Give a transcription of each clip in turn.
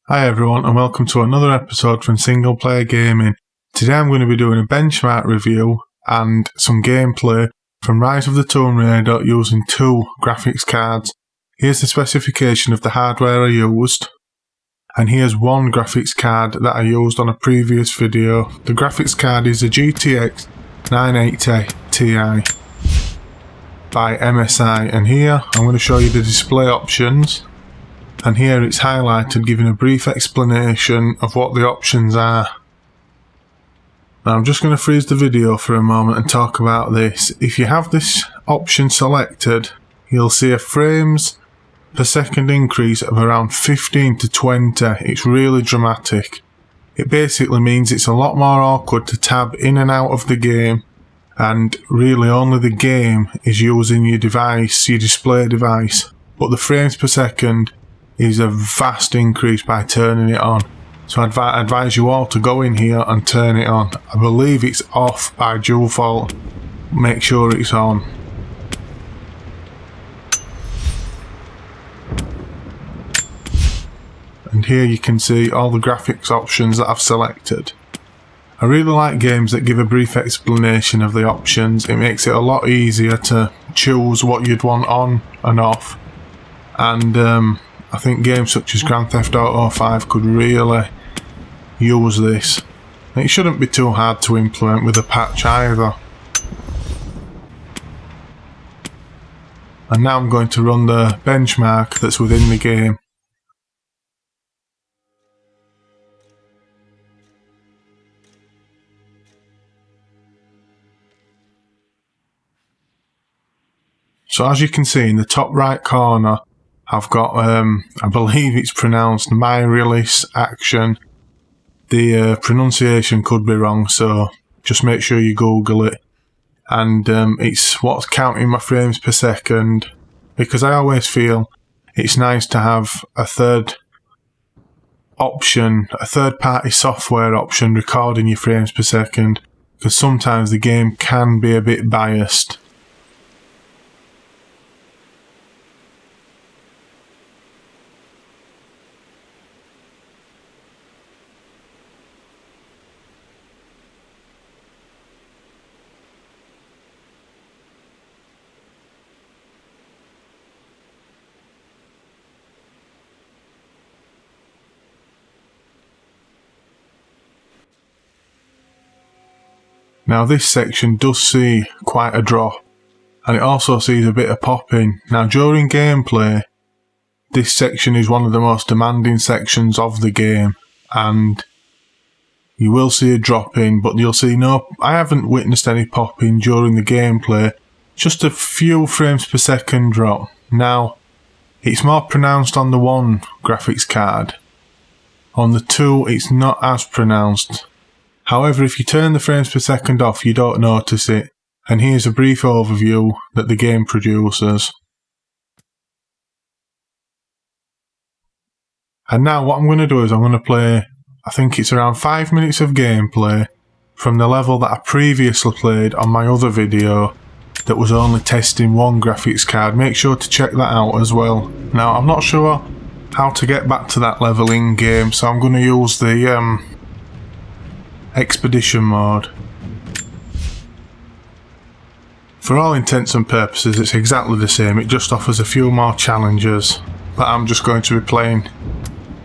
Hi everyone and welcome to another episode from Single Player Gaming. Today I'm going to be doing a benchmark review and some gameplay from Rise of the Tomb Raider using two graphics cards. Here's the specification of the hardware I used, and here's one graphics card that I used on a previous video. The graphics card is a GTX 980 Ti by MSI, and here I'm going to show you the display options. And here it's highlighted, giving a brief explanation of what the options are. Now I'm just going to freeze the video for a moment and talk about this. If you have this option selected, you'll see a frames per second increase of around 15 to 20. It's really dramatic. It basically means it's a lot more awkward to tab in and out of the game, and really only the game is using your device, your display device. But the frames per second is a vast increase by turning it on. So I advise you all to go in here and turn it on. I believe it's off by default. Make sure it's on. And here you can see all the graphics options that I've selected. I really like games that give a brief explanation of the options. It makes it a lot easier to choose what you'd want on and off. And I think games such as Grand Theft Auto 5 could really use this. It shouldn't be too hard to implement with a patch either. And now I'm going to run the benchmark that's within the game. So as you can see in the top right corner, I've got, I believe it's pronounced My Release Action. The pronunciation could be wrong, so just make sure you Google it. And it's what's counting my frames per second, because I always feel it's nice to have a third option, a third-party software option recording your frames per second, because sometimes the game can be a bit biased. Now this section does see quite a drop, and it also sees a bit of popping. Now during gameplay, this section is one of the most demanding sections of the game, and you will see a drop in, but you'll see I haven't witnessed any popping during the gameplay, just a few frames per second drop. Now, it's more pronounced on the one graphics card. On the two, it's not as pronounced. However, if you turn the frames per second off, you don't notice it. And here's a brief overview that the game produces. And now what I'm going to do is I'm going to play, I think it's around 5 minutes of gameplay from the level that I previously played on my other video that was only testing one graphics card. Make sure to check that out as well. Now, I'm not sure how to get back to that level in game, so I'm going to use the expedition mode. For all intents and purposes it's exactly the same, it just offers a few more challenges, but I'm just going to be playing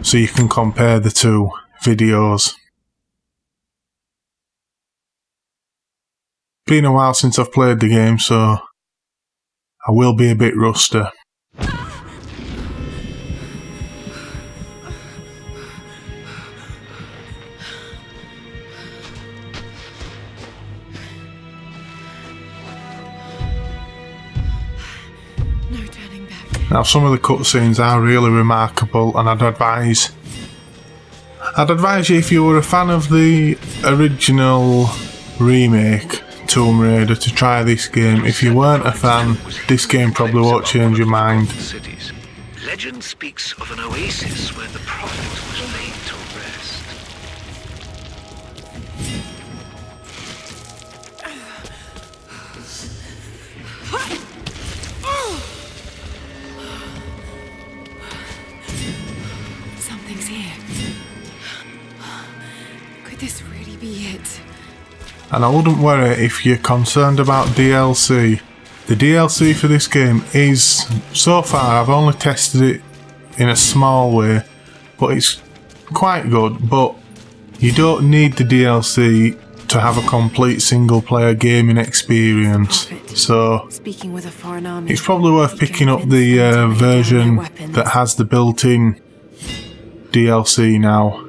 so you can compare the two videos. Been a while since I've played the game, so I will be a bit rusty. Now some of the cutscenes are really remarkable, and I'd advise you, if you were a fan of the original remake Tomb Raider, to try this game. If you weren't a fan, this game probably won't change your mind. Legend speaks of an oasis where the prophet was laid to rest. Something's here. and I wouldn't worry if you're concerned about DLC. The DLC for this game is, so far I've only tested it in a small way, but it's quite good, but you don't need the DLC to have a complete single player gaming experience. So it's probably worth picking up the version that has the built-in DLC now.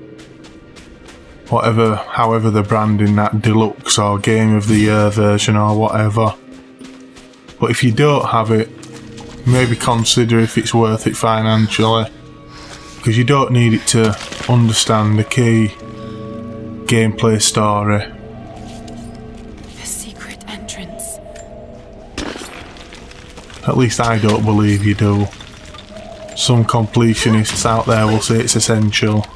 However they're branding that, deluxe or game of the year version or whatever. But if you don't have it, maybe consider if it's worth it financially, because you don't need it to understand the key gameplay story. The secret entrance. At least I don't believe you do. Some completionists out there will say it's essential.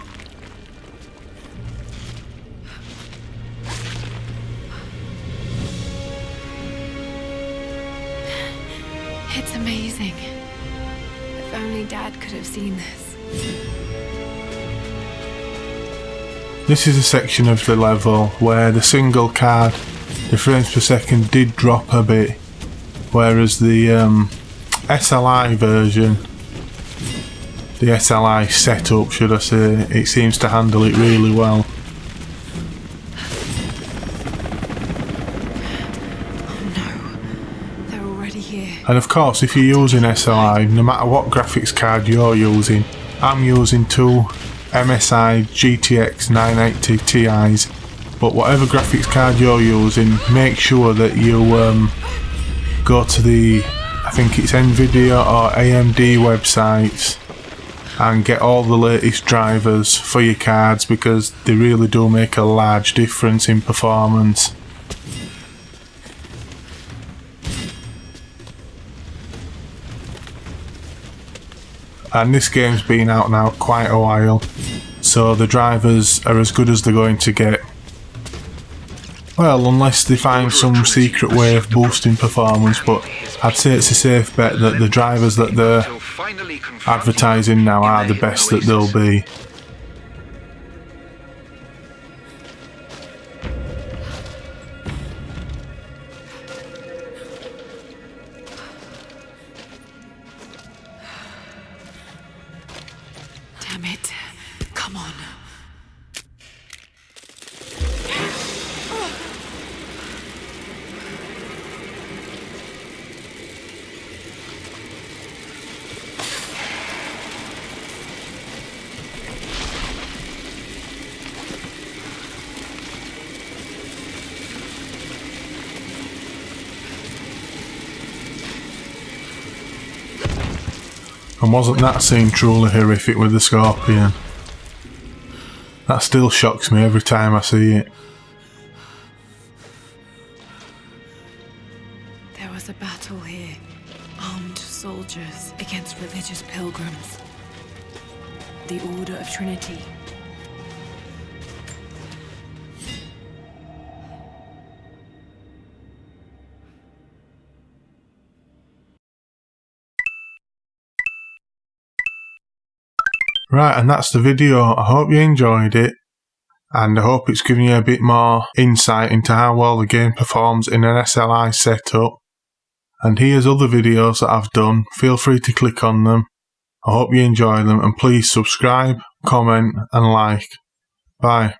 It's amazing. If only Dad could have seen this. This is a section of the level where the single card, the frames per second did drop a bit, whereas the SLI version, the SLI setup should I say, it seems to handle it really well. And of course, if you're using SLI, no matter what graphics card you're using, I'm using two MSI GTX 980 Ti's, but whatever graphics card you're using, make sure that you go to the, I think it's Nvidia or AMD websites and get all the latest drivers for your cards, because they really do make a large difference in performance. And this game's been out now quite a while, so the drivers are as good as they're going to get. Well, unless they find some secret way of boosting performance, but I'd say it's a safe bet that the drivers that they're advertising now are the best that they'll be. Damn it. Come on. And wasn't that scene truly horrific with the scorpion? That still shocks me every time I see it. There was a battle here. Armed soldiers against religious pilgrims. The Order of Trinity. Right, and that's the video. I hope you enjoyed it, and I hope it's given you a bit more insight into how well the game performs in an SLI setup. And here's other videos that I've done. Feel free to click on them. I hope you enjoy them, and please subscribe, comment and like. Bye.